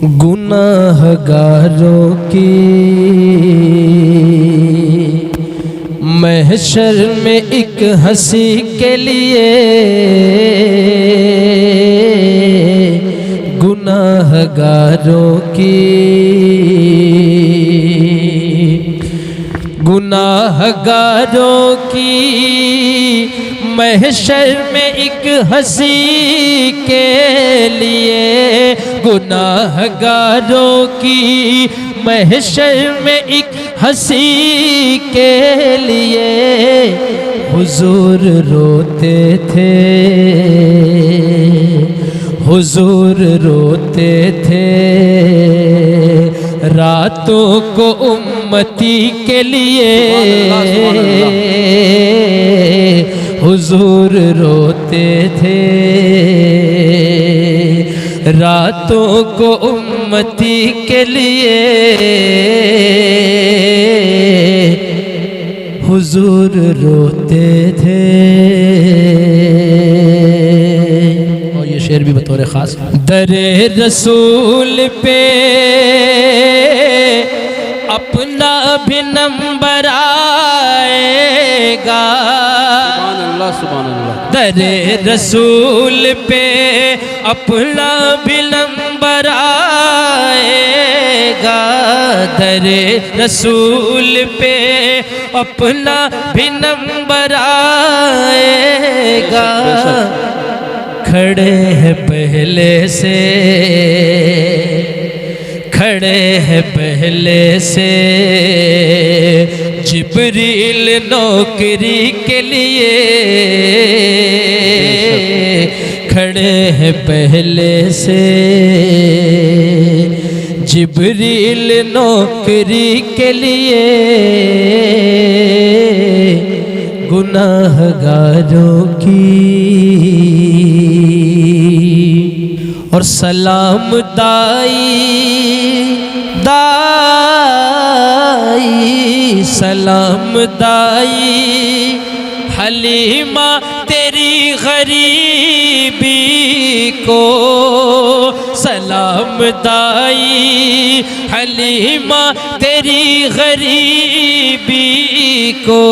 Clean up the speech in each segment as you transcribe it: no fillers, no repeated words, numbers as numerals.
गुनाहगारों की महशर में एक हंसी के लिए, गुनाहगारों की महशर में एक हंसी के लिए, गुनाहगारों की महशर में एक हंसी के लिए हुजूर रोते थे, हुजूर रोते थे रातों को उम्मती के लिए, हुजूर रोते थे रातों को उम्मती के लिए, हुजूर रोते थे। और ये शेर भी बतौर खास, दरे रसूल पे अपना भी नंबर आएगा, सुभान अल्लाह। दरे रसूल पे अपना भी नंबर आएगा, दरे रसूल पे अपना भी नंबर आएगा। खड़े हैं पहले से, खड़े हैं पहले से जिब्रील नौकरी के लिए, खड़े हैं पहले से जिब्रील नौकरी के लिए, गुनाहगारों की और सलाम दाई सलाम दाई हलीमा तेरी गरीबी को, सलाम दाई हलीमा तेरी गरीबी को,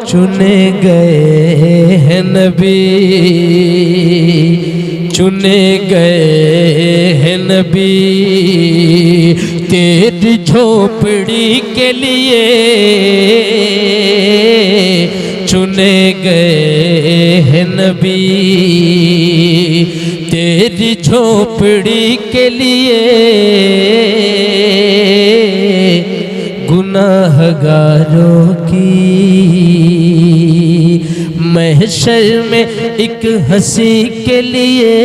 चुने गए हैं नबी, चुने गए हैं नबी तेरी झोपड़ी के लिए, चुने गए हैं नबी तेरी झोपड़ी के लिए, गुनाहगारों की महशर में एक हंसी के लिए,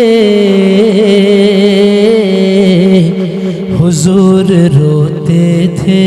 हुजूर रोते थे।